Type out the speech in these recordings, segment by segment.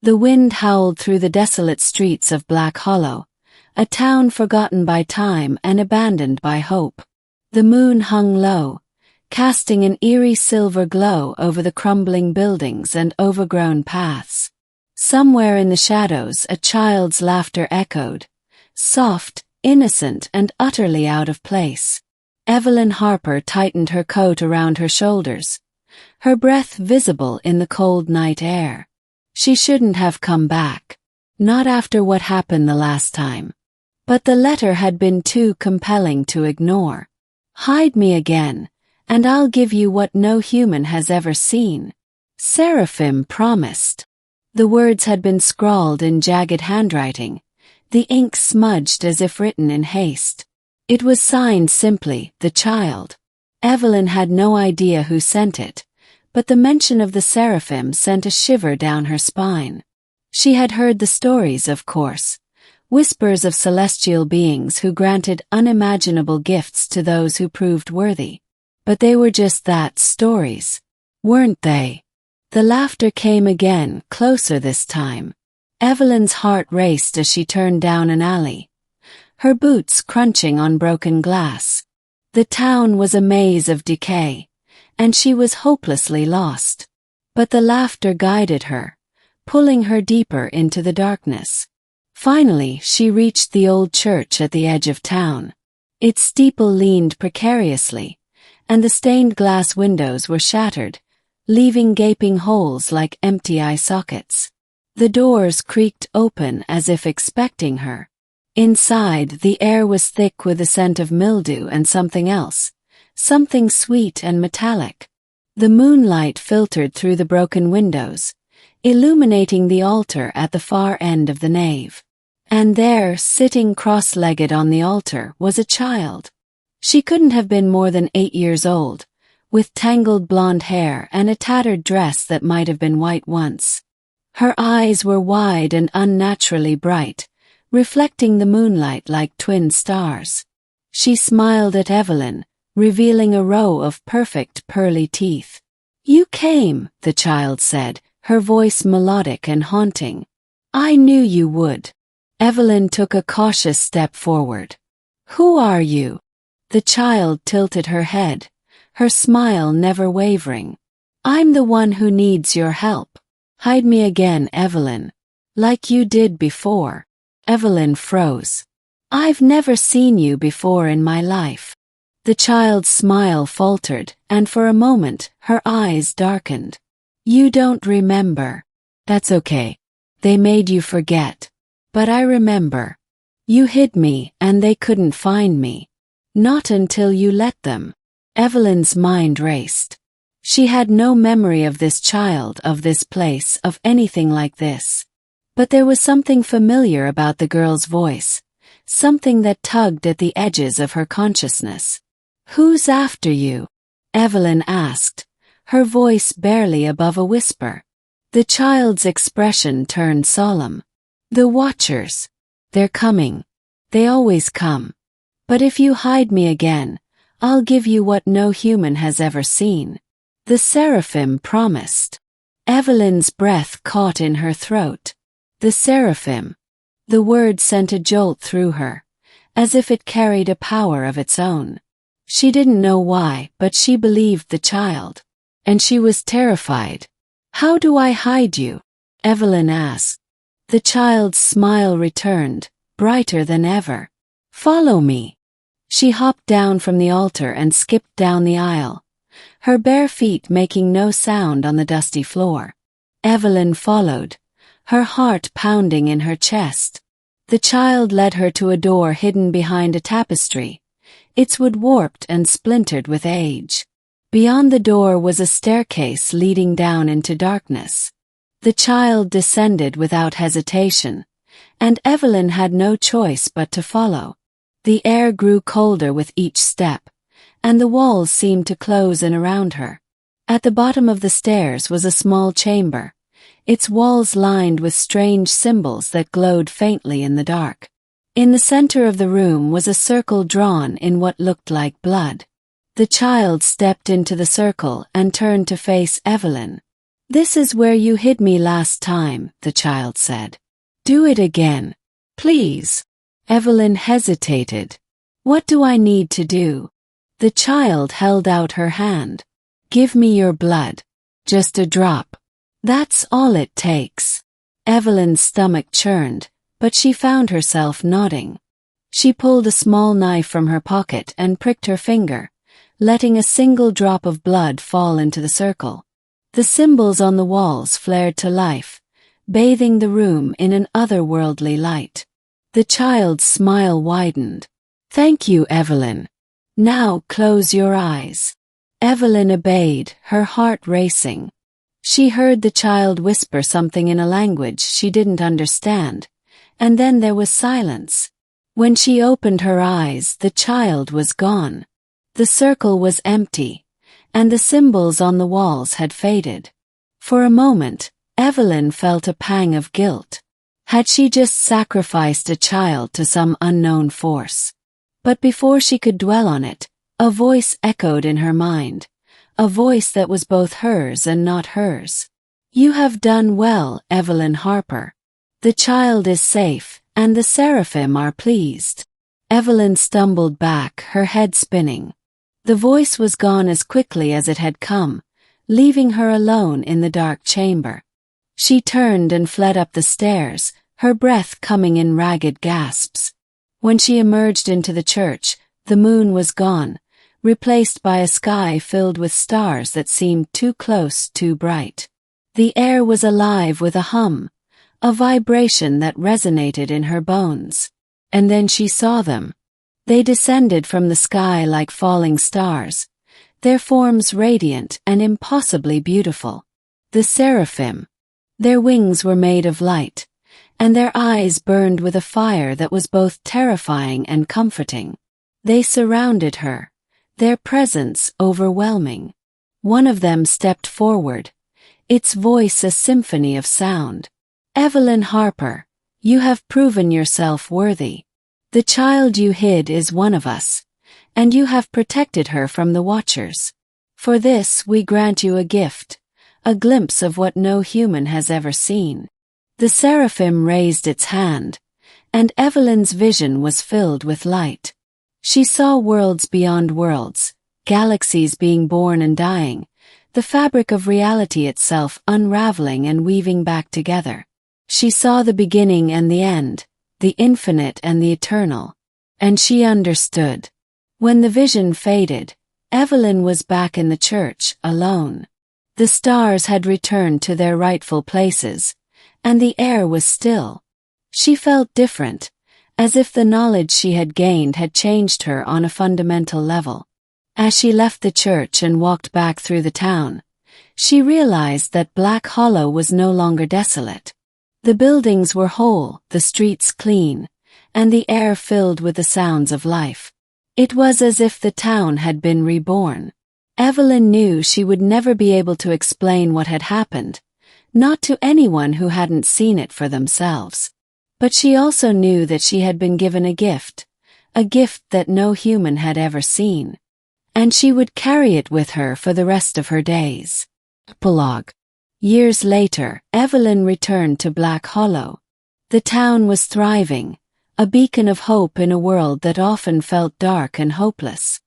The wind howled through the desolate streets of Black Hollow, a town forgotten by time and abandoned by hope. The moon hung low, casting an eerie silver glow over the crumbling buildings and overgrown paths. Somewhere in the shadows a child's laughter echoed, soft, innocent, and utterly out of place. Evelyn Harper tightened her coat around her shoulders, her breath visible in the cold night air. She shouldn't have come back. Not after what happened the last time. But the letter had been too compelling to ignore. Hide me again, and I'll give you what no human has ever seen. Seraphim promised. The words had been scrawled in jagged handwriting, the ink smudged as if written in haste. It was signed simply, The Child. Evelyn had no idea who sent it, but the mention of the Seraphim sent a shiver down her spine. She had heard the stories, of course, whispers of celestial beings who granted unimaginable gifts to those who proved worthy. But they were just that, stories, weren't they? The laughter came again, closer this time. Evelyn's heart raced as she turned down an alley, her boots crunching on broken glass. The town was a maze of decay, and she was hopelessly lost. But the laughter guided her, pulling her deeper into the darkness. Finally, she reached the old church at the edge of town. Its steeple leaned precariously, and the stained glass windows were shattered, leaving gaping holes like empty eye sockets. The doors creaked open as if expecting her. Inside, the air was thick with the scent of mildew and something else, something sweet and metallic. The moonlight filtered through the broken windows, illuminating the altar at the far end of the nave. And there, sitting cross-legged on the altar, was a child. She couldn't have been more than 8 years old, with tangled blonde hair and a tattered dress that might have been white once. Her eyes were wide and unnaturally bright, reflecting the moonlight like twin stars. She smiled at Evelyn, revealing a row of perfect pearly teeth. "You came," the child said, her voice melodic and haunting. "I knew you would." Evelyn took a cautious step forward. "Who are you?" The child tilted her head, her smile never wavering. "I'm the one who needs your help. Hide me again, Evelyn. Like you did before." Evelyn froze. "I've never seen you before in my life." The child's smile faltered, and for a moment, her eyes darkened. "You don't remember. That's okay. They made you forget. But I remember. You hid me, and they couldn't find me. Not until you let them." Evelyn's mind raced. She had no memory of this child, of this place, of anything like this. But there was something familiar about the girl's voice, something that tugged at the edges of her consciousness. "Who's after you?" Evelyn asked, her voice barely above a whisper. The child's expression turned solemn. "The Watchers. They're coming. They always come. But if you hide me again, I'll give you what no human has ever seen." The Seraphim promised. Evelyn's breath caught in her throat. The Seraphim. The word sent a jolt through her, as if it carried a power of its own. She didn't know why, but she believed the child. And she was terrified. "How do I hide you?" Evelyn asked. The child's smile returned, brighter than ever. "Follow me." She hopped down from the altar and skipped down the aisle, her bare feet making no sound on the dusty floor. Evelyn followed, her heart pounding in her chest. The child led her to a door hidden behind a tapestry, its wood warped and splintered with age. Beyond the door was a staircase leading down into darkness. The child descended without hesitation, and Evelyn had no choice but to follow. The air grew colder with each step, and the walls seemed to close in around her. At the bottom of the stairs was a small chamber, its walls lined with strange symbols that glowed faintly in the dark. In the center of the room was a circle drawn in what looked like blood. The child stepped into the circle and turned to face Evelyn. "This is where you hid me last time," the child said. "Do it again, please." Evelyn hesitated. "What do I need to do?" The child held out her hand. "Give me your blood. Just a drop. That's all it takes." Evelyn's stomach churned, but she found herself nodding. She pulled a small knife from her pocket and pricked her finger, letting a single drop of blood fall into the circle. The symbols on the walls flared to life, bathing the room in an otherworldly light. The child's smile widened. "Thank you, Evelyn. Now close your eyes." Evelyn obeyed, her heart racing. She heard the child whisper something in a language she didn't understand, and then there was silence. When she opened her eyes, the child was gone. The circle was empty, and the symbols on the walls had faded. For a moment, Evelyn felt a pang of guilt. Had she just sacrificed a child to some unknown force? But before she could dwell on it, a voice echoed in her mind, a voice that was both hers and not hers. "You have done well, Evelyn Harper. The child is safe, and the Seraphim are pleased." Evelyn stumbled back, her head spinning. The voice was gone as quickly as it had come, leaving her alone in the dark chamber. She turned and fled up the stairs, her breath coming in ragged gasps. When she emerged into the church, the moon was gone, replaced by a sky filled with stars that seemed too close, too bright. The air was alive with a hum, a vibration that resonated in her bones. And then she saw them. They descended from the sky like falling stars, their forms radiant and impossibly beautiful. The Seraphim. Their wings were made of light, and their eyes burned with a fire that was both terrifying and comforting. They surrounded her, their presence overwhelming. One of them stepped forward, its voice a symphony of sound. "Evelyn Harper, you have proven yourself worthy. The child you hid is one of us, and you have protected her from the Watchers. For this we grant you a gift, a glimpse of what no human has ever seen." The Seraphim raised its hand, and Evelyn's vision was filled with light. She saw worlds beyond worlds, galaxies being born and dying, the fabric of reality itself unraveling and weaving back together. She saw the beginning and the end, the infinite and the eternal. And she understood. When the vision faded, Evelyn was back in the church, alone. The stars had returned to their rightful places, and the air was still. She felt different, as if the knowledge she had gained had changed her on a fundamental level. As she left the church and walked back through the town, she realized that Black Hollow was no longer desolate. The buildings were whole, the streets clean, and the air filled with the sounds of life. It was as if the town had been reborn. Evelyn knew she would never be able to explain what had happened, not to anyone who hadn't seen it for themselves. But she also knew that she had been given a gift that no human had ever seen. And she would carry it with her for the rest of her days. Epilogue. Years later, Evelyn returned to Black Hollow. The town was thriving, a beacon of hope in a world that often felt dark and hopeless.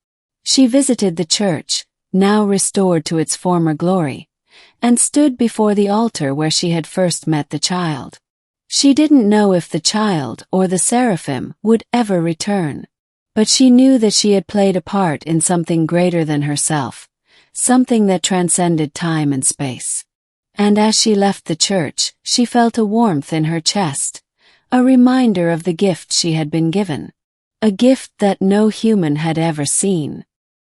She visited the church, now restored to its former glory, and stood before the altar where she had first met the child. She didn't know if the child or the Seraphim would ever return, but she knew that she had played a part in something greater than herself, something that transcended time and space. And as she left the church, she felt a warmth in her chest, a reminder of the gift she had been given, a gift that no human had ever seen.